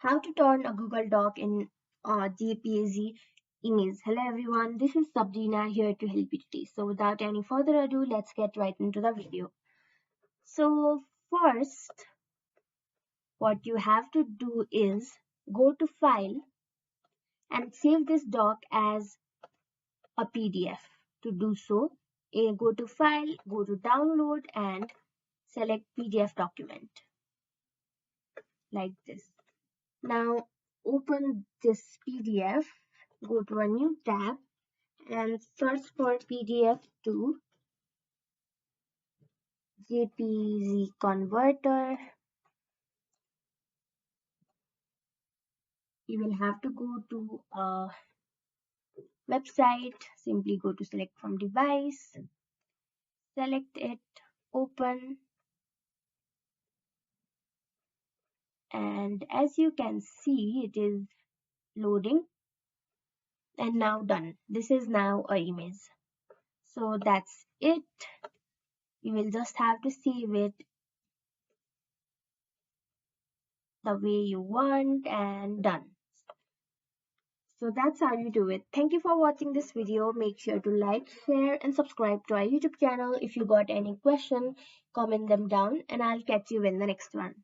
How to turn a Google Doc in a JPEG image. Hello everyone, this is Sabrina here to help you today. So without any further ado, let's get right into the video. So first, what you have to do is go to File and save this doc as a PDF. To do so, go to File, go to Download and select PDF document like this. Now open this PDF, go to a new tab and search for PDF to JPEG converter. You will have to go to a website. Simply go to select from device, select it, open, and as you can see, it is loading and now done. This is now a image. So that's it. You will just have to save it the way you want and done. So that's how you do it. Thank you for watching this video. Make sure to like, share and subscribe to our YouTube channel. If you got any question, comment them down and I'll catch you in the next one.